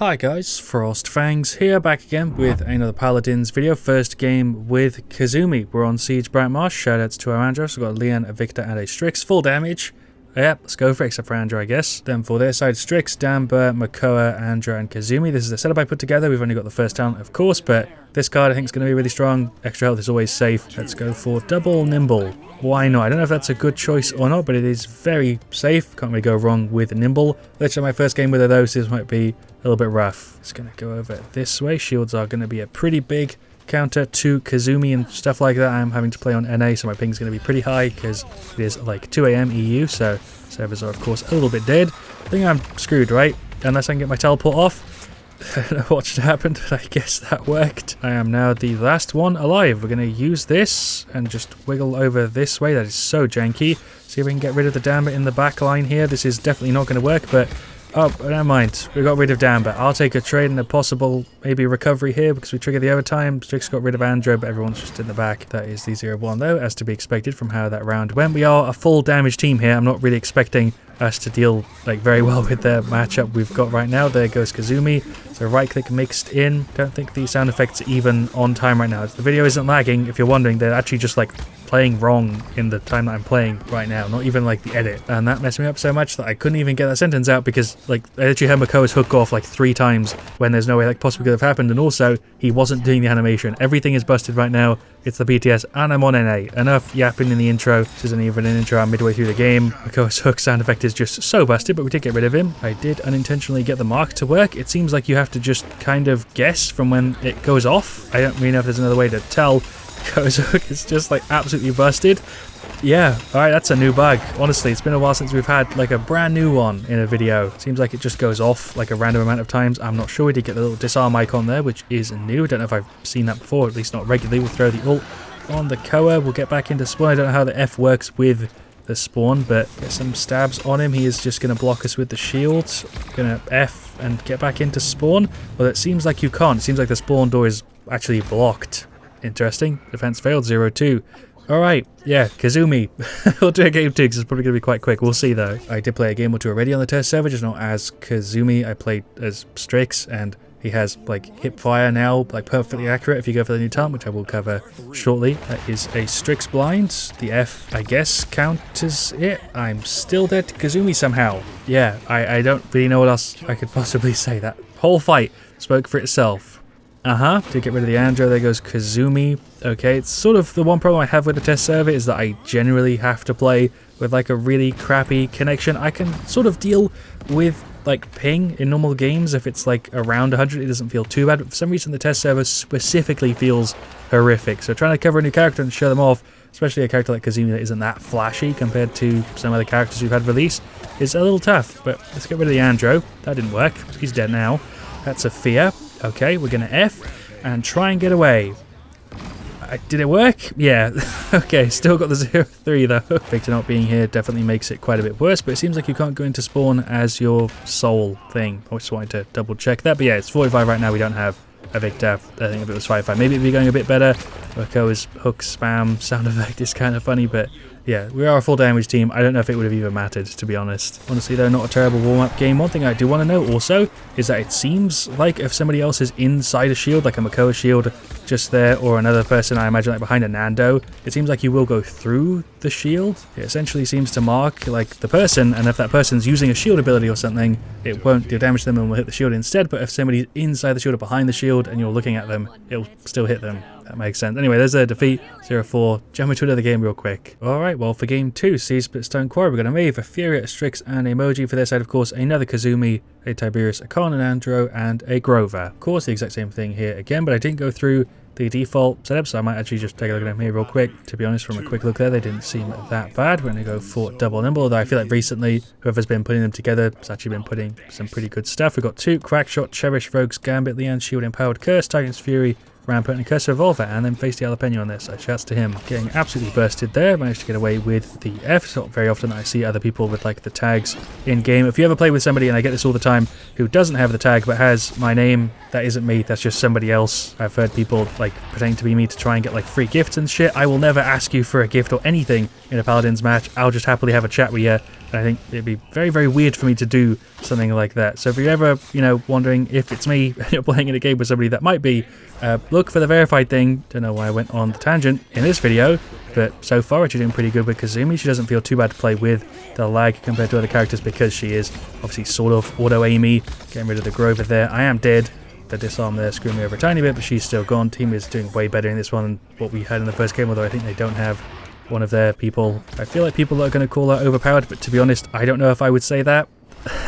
Hi guys, FrostFangs here, back again with another Paladins video. First game with Kasumi. We're on Siege Bright Marsh. Shoutouts to our Andros. We've got Leon, a Victor, and a Strix. Full damage. Yep, let's go for it, except for Andra, I guess. Then for their side, Strix, Damba, Makoa, Andra, and Kasumi. This is the setup I put together. We've only got the first talent, of course, but this card I think is going to be really strong. Extra health is always safe. Let's go for Double Nimble. Why not? I don't know if that's a good choice or not, but it is very safe. Can't really go wrong with Nimble. Literally my first game with her though, so this might be a little bit rough. It's going to go over this way. Shields are going to be a pretty big counter to Kasumi and stuff like that. I'm having to play on NA, so my ping's going to be pretty high because it is like 2 AM EU, so servers are of course a little bit dead. I think I'm screwed, right? Unless I can get my teleport off. I don't know what should happen, but I guess that worked. I am now the last one alive. We're going to use this and just wiggle over this way. That is so janky. See if we can get rid of the Damba in the back line here. This is definitely not going to work, but oh, never mind. We got rid of Damba. I'll take a trade and a possible maybe recovery here because we triggered the overtime. Strix got rid of Andra, but everyone's just in the back. That is the 0-1 though, as to be expected from how that round went. We are a full damage team here. I'm not really expecting us to deal like very well with the matchup we've got right now. There goes Kasumi. So right click mixed in. Don't think the sound effects are even on time right now. The video isn't lagging. If you're wondering, they're actually just like playing wrong in the time that I'm playing right now, not even like the edit. And that messed me up so much that I couldn't even get that sentence out because like I literally had Makoa's hook off like 3 times when there's no way like possibly could have happened. And also he wasn't doing the animation. Everything is busted right now. It's the PTS and I'm on NA. Enough yapping in the intro. This isn't even an intro. I'm midway through the game. Makoa's hook sound effect is just so busted, but we did get rid of him. I did unintentionally get the mark to work. It seems like you have to just kind of guess from when it goes off. I don't really know if there's another way to tell. Makoa's hook is just like absolutely busted. Yeah, alright, that's a new bug. Honestly, it's been a while since we've had like a brand new one in a video. Seems like it just goes off like a random amount of times. I'm not sure. We did get the little disarm icon there, which is new. I don't know if I've seen that before, at least not regularly. We'll throw the ult on the Koa. We'll get back into spawn. I don't know how the F works with the spawn, but get some stabs on him. He is just going to block us with the shield. Going to F and get back into spawn. Well, it seems like you can't. It seems like the spawn door is actually blocked. Interesting. Defense failed. 0-2. Alright, yeah, Kasumi. We'll do a game 2 because it's probably going to be quite quick. We'll see though. I did play a game or 2 already on the test server, just not as Kasumi. I played as Strix and he has like hip fire now, like perfectly accurate if you go for the new talent, which I will cover shortly. That is a Strix blind. The F, I guess, counters it. I'm still dead to Kasumi somehow. Yeah, I don't really know what else I could possibly say. That whole fight spoke for itself. To get rid of the Andra, there goes Kasumi. Okay, it's sort of the one problem I have with the test server is that I generally have to play with like a really crappy connection. I can sort of deal with like ping in normal games if it's like around 100, it doesn't feel too bad, but for some reason the test server specifically feels horrific. So trying to cover a new character and show them off, especially a character like Kasumi that isn't that flashy compared to some other characters we've had released, is a little tough. But let's get rid of the Andro. That didn't work. He's dead now. That's a fear. Okay, we're going to F and try and get away. Did it work? Yeah. Okay, still got the 0-3 though. Victor not being here definitely makes it quite a bit worse, but it seems like you can't go into spawn as your sole thing. I just wanted to double check that, but yeah, it's 45 right now. We don't have a Victor. I think if it was 5-5, maybe it'd be going a bit better. Makoa's hook spam sound effect is kind of funny, but yeah, we are a full damage team. I don't know if it would have even mattered, to be honest. Honestly, though, not a terrible warm-up game. One thing I do want to know also is that it seems like if somebody else is inside a shield, like a Makoa shield just there, or another person, I imagine like behind a Nando, it seems like you will go through the shield. It essentially seems to mark like the person, and if that person's using a shield ability or something, it won't do damage to them and will hit the shield instead, but if somebody's inside the shield or behind the shield and you're looking at them, it'll still hit them. That makes sense. Anyway, there's a defeat. 0-4. Jump into another game real quick. Alright, well, for game 2, Siege Splitstone Quarry, we're going to Mave, a Fury, a Strix, and Emoji. For their side, of course, another Kasumi, a Tiberius, a Khan, an Andro, and a Grover. Of course, the exact same thing here again, but I didn't go through the default setup, so I might actually just take a look at them here real quick. To be honest, from a quick look there, they didn't seem that bad. We're going to go for Double Nimble, although I feel like recently, whoever's been putting them together has actually been putting some pretty good stuff. We've got 2 Crackshot, Cherish, Rogue's Gambit, Leon, Shield, Empowered Curse, Titan's Fury, Rampart, and Curse Revolver, and then face the Jalapeno on this. So shouts to him. Getting absolutely bursted there. Managed to get away with the F. It's not very often that I see other people with like the tags in game. If you ever play with somebody, and I get this all the time, who doesn't have the tag but has my name that isn't me, that's just somebody else. I've heard people like pretending to be me to try and get like free gifts and shit. I will never ask you for a gift or anything in a Paladins match. I'll just happily have a chat with you. And I think it'd be very, very weird for me to do something like that. So if you're ever, you know, wondering if it's me and you're playing in a game with somebody that might be, look for the verified thing. Don't know why I went on the tangent in this video, but so far she's doing pretty good with Kasumi. She doesn't feel too bad to play with the lag compared to other characters because she is obviously sort of auto-aimy. Getting rid of the Grover there. I am dead. The disarm there screwed me over a tiny bit, but she's still gone. Team is doing way better in this one than what we had in the first game, although I think they don't have one of their people. I feel like people are going to call her overpowered, but to be honest, I don't know if I would say that.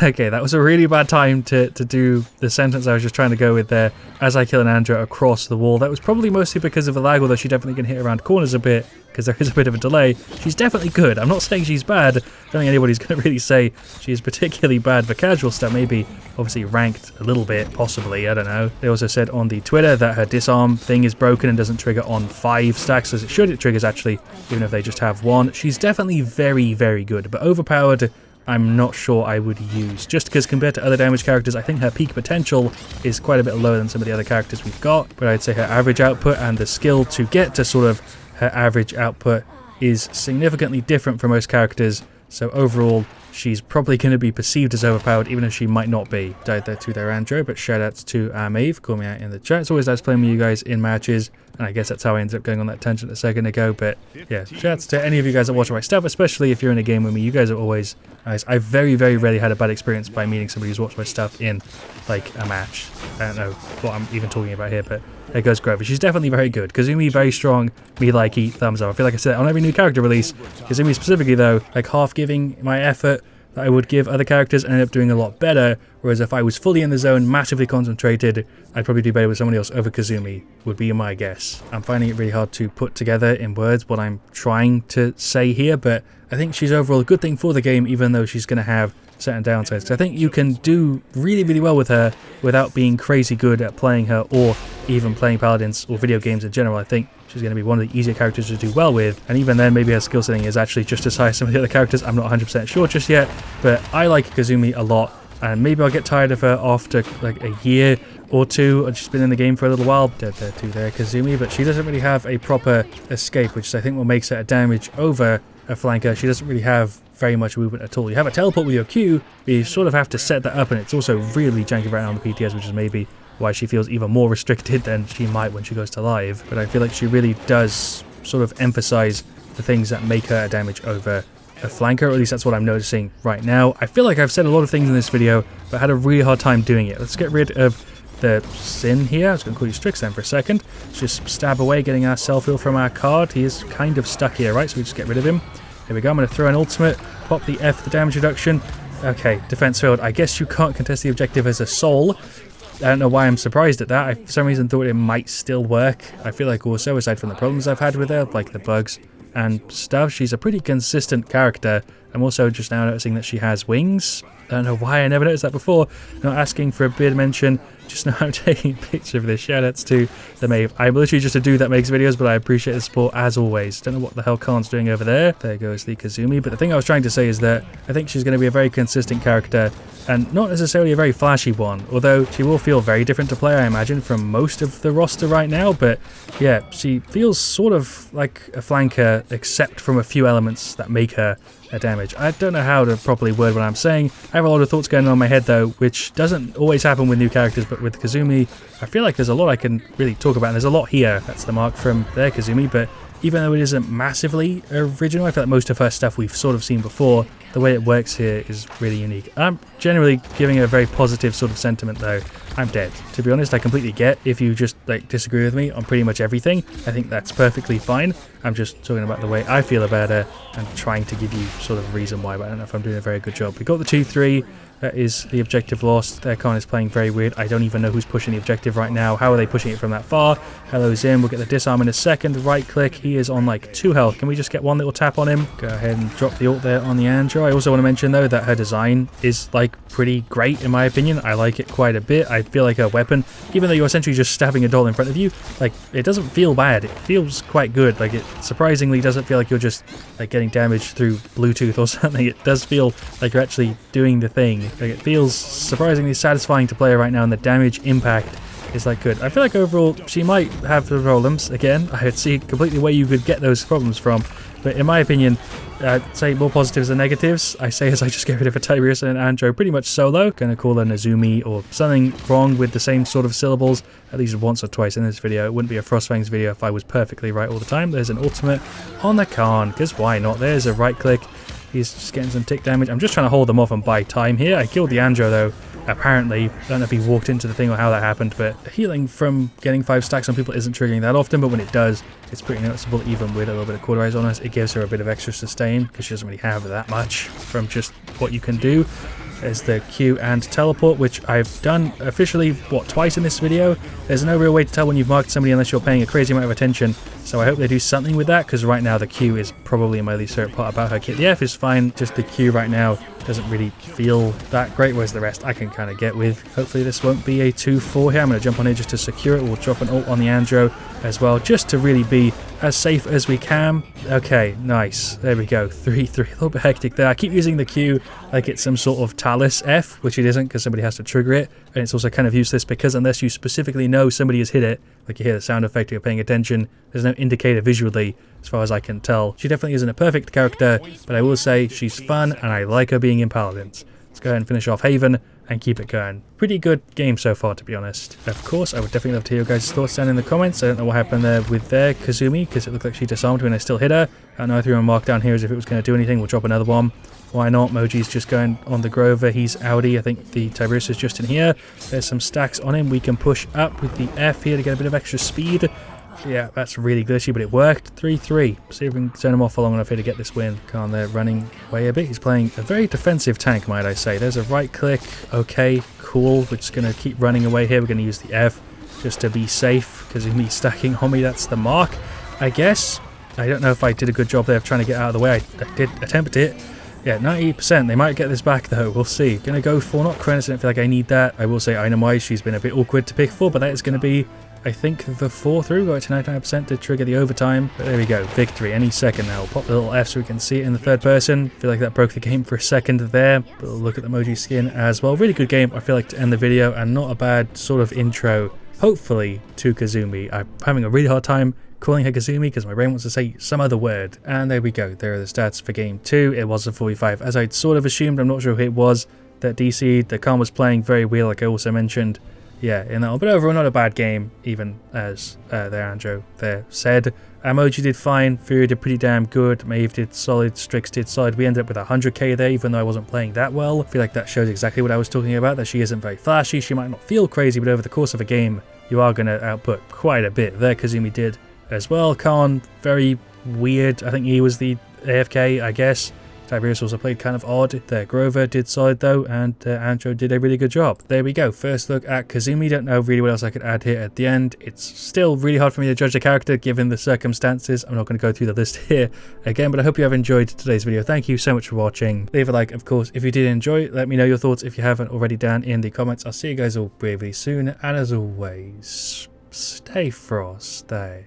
Okay, that was a really bad time to do the sentence I was just trying to go with there. As I kill an Andra across the wall. That was probably mostly because of the lag, although she definitely can hit around corners a bit, because there is a bit of a delay. She's definitely good. I'm not saying she's bad. I don't think anybody's going to really say she is particularly bad for casual stuff. Maybe, obviously, ranked a little bit, possibly. I don't know. They also said on the Twitter that her disarm thing is broken and doesn't trigger on 5 stacks, as it should. It triggers, actually, even if they just have 1. She's definitely very, very good, but overpowered, I'm not sure I would use, just because compared to other damage characters, I think her peak potential is quite a bit lower than some of the other characters we've got, but I'd say her average output and the skill to get to sort of her average output is significantly different from most characters, so overall she's probably going to be perceived as overpowered, even if she might not be. Died there to their Andro, but shoutouts to Maeve, call me out in the chat. It's always nice playing with you guys in matches, and I guess that's how I ended up going on that tangent a second ago, but yeah, shoutouts to any of you guys that watch my stuff, especially if you're in a game with me. You guys are always nice. I've very, very rarely had a bad experience by meeting somebody who's watched my stuff in, like, a match. I don't know what I'm even talking about here, but there goes Grover. She's definitely very good. Kazumi, very strong. Me likey, thumbs up. I feel like I said on every new character release. Kazumi specifically, though, like half giving my effort that I would give other characters and end up doing a lot better, whereas if I was fully in the zone, massively concentrated, I'd probably do better with somebody else over Kasumi, would be my guess. I'm finding it really hard to put together in words what I'm trying to say here, but I think she's overall a good thing for the game, even though she's going to have certain downsides. So I think you can do really, really well with her without being crazy good at playing her or even playing Paladins or video games in general. I think she's going to be one of the easier characters to do well with, and even then maybe her skill setting is actually just as high as some of the other characters. I'm not 100% sure just yet, but I like Kasumi a lot, and maybe I'll get tired of her after like a year or two. I've just been in the game for a little while. Dead there to their Kasumi, but she doesn't really have a proper escape, which I think what makes her a damage over a flanker. She doesn't really have very much movement at all. You have a teleport with your Q, but you sort of have to set that up, and it's also really janky right now on the PTS, which is maybe why she feels even more restricted than she might when she goes to live. But I feel like she really does sort of emphasize the things that make her a damage over a flanker, or at least that's what I'm noticing right now. I feel like I've said a lot of things in this video, but had a really hard time doing it. Let's get rid of the Sin here. I was going to call you Strix then for a second. Let's just stab away, getting our self-heal from our card. He is kind of stuck here, right? So we just get rid of him. There we go. I'm going to throw an ultimate, pop the F, the damage reduction. Okay, defense failed. I guess you can't contest the objective as a soul. I don't know why I'm surprised at that. I for some reason thought it might still work. I feel like also, aside from the problems I've had with her, like the bugs and stuff, she's a pretty consistent character. I'm also just now noticing that she has wings. I don't know why I never noticed that before. Not asking for a beard mention. Just now I'm taking a picture of this. Shoutouts to the Maeve. I'm literally just a dude that makes videos, but I appreciate the support as always. Don't know what the hell Khan's doing over there. There goes the Kasumi. But the thing I was trying to say is that I think she's going to be a very consistent character, and not necessarily a very flashy one, although she will feel very different to play, I imagine, from most of the roster right now. But yeah, she feels sort of like a flanker, except from a few elements that make her a damage. I don't know how to properly word what I'm saying. I have a lot of thoughts going on in my head though, which doesn't always happen with new characters, but with Kasumi, I feel like there's a lot I can really talk about, and there's a lot here. That's the mark from there, Kasumi, but even though it isn't massively original, I feel like most of her stuff we've sort of seen before. The way it works here is really unique. I'm generally giving a very positive sort of sentiment though. I'm dead. To be honest, I completely get if you just like disagree with me on pretty much everything. I think that's perfectly fine. I'm just talking about the way I feel about her and trying to give you sort of a reason why, but I don't know if I'm doing a very good job. We got the 2-3. That is the objective lost. Their Khan is playing very weird. I don't even know who's pushing the objective right now. How are they pushing it from that far? Hello Zim. We'll get the disarm in a second. Right click. He is on like 2 health. Can we just get one little tap on him? Go ahead and drop the ult there on the Andro. I also want to mention though that her design is like pretty great in my opinion. I like it quite a bit. I feel like her weapon, even though you're essentially just stabbing a doll in front of you, like it doesn't feel bad. It feels quite good. Like it surprisingly doesn't feel like you're just like getting damaged through Bluetooth or something. It does feel like you're actually doing the thing. Like it feels surprisingly satisfying to play right now, and the damage impact is like good. I feel like overall she might have the problems. Again, I would see completely where you could get those problems from, but in my opinion, I'd say more positives than negatives. I say as I just get rid of a Tiberius and an Andro pretty much solo. Gonna call her Nazumi or something wrong with the same sort of syllables at least once or twice in this video. It wouldn't be a FrostFangs video if I was perfectly right all the time. There's an ultimate on the Khan, because why not? There's a right click. He's just getting some tick damage. I'm just trying to hold them off and buy time here. I killed the Andro though. Apparently, I don't know if he walked into the thing or how that happened, but healing from getting 5 stacks on people isn't triggering that often, but when it does, it's pretty noticeable. Even with a little bit of cauterize on us, it gives her a bit of extra sustain because she doesn't really have that much from just what you can do. There's the Q and teleport, which I've done officially, what, twice in this video. There's no real way to tell when you've marked somebody unless you're paying a crazy amount of attention, so I hope they do something with that, because right now the Q is probably my least favorite part about her kit. The F is fine, just the Q right now doesn't really feel that great, whereas the rest I can kind of get with. Hopefully this won't be a 2-4 here. I'm going to jump on here just to secure it. We'll drop an ult on the Andro as well, just to really be as safe as we can. Okay, nice. There we go. 3-3. A little bit hectic there. I keep using the Q like it's some sort of Talus F, which it isn't because somebody has to trigger it. And it's also kind of useless because unless you specifically know somebody has hit it, like you hear the sound effect, you're paying attention, there's no indicator visually as far as I can tell. She definitely isn't a perfect character, but I will say she's fun and I like her being in Paladins. Let's go ahead and finish off Haven and keep it going. Pretty good game so far, to be honest. Of course, I would definitely love to hear your guys' thoughts down in the comments. I don't know what happened there with their Kasumi, because it looked like she disarmed when I still hit her. I know I threw a mark down here as if it was going to do anything. We'll drop another one. Why not? Moji's just going on the Grover. He's outie. I think the Tiberius is just in here. There's some stacks on him. We can push up with the F here to get a bit of extra speed. Yeah, that's really glitchy, but it worked. 3-3. See if we can turn him off for long enough here to get this win. Khan there running away a bit. He's playing a very defensive tank, might I say. There's a right click. Okay, cool. We're just going to keep running away here. We're going to use the F just to be safe, because of me stacking on me. That's the mark, I guess. I don't know if I did a good job there of trying to get out of the way. I did attempt it. Yeah, 90%. They might get this back, though. We'll see. Going to go for not Krennis. I don't feel like I need that. I will say item-wise, she's been a bit awkward to pick for, but that is going to be, I think, the 4-through. Got it to 99% to trigger the overtime. But there we go. Victory any second now. We'll pop the little F so we can see it in the third person. Feel like that broke the game for a second there. But we'll look at the Moji skin as well. Really good game, I feel like, to end the video, and not a bad sort of intro, hopefully, to Kasumi. I'm having a really hard time calling her Kasumi because my brain wants to say some other word. And there we go. There are the stats for game 2. It was a 45, as I'd sort of assumed. I'm not sure who it was that DC'd. The Khan was playing very well, like I also mentioned. Yeah, in that one. But overall, not a bad game, even as their Andro there said. Emoji did fine, Fury did pretty damn good, Maeve did solid, Strix did solid. We ended up with 100k there, even though I wasn't playing that well. I feel like that shows exactly what I was talking about, that she isn't very flashy. She might not feel crazy, but over the course of a game, you are going to output quite a bit. There, Kasumi did as well. Khan, very weird. I think he was the AFK, I guess. Tiberius also played kind of odd. There, Grover did solid though, and Andro did a really good job. There we go. First look at Kasumi. Don't know really what else I could add here at the end. It's still really hard for me to judge the character given the circumstances. I'm not going to go through the list here again, but I hope you have enjoyed today's video. Thank you so much for watching. Leave a like, of course, if you did enjoy. Let me know your thoughts if you haven't already down in the comments. I'll see you guys all bravely soon, and as always, stay frosty.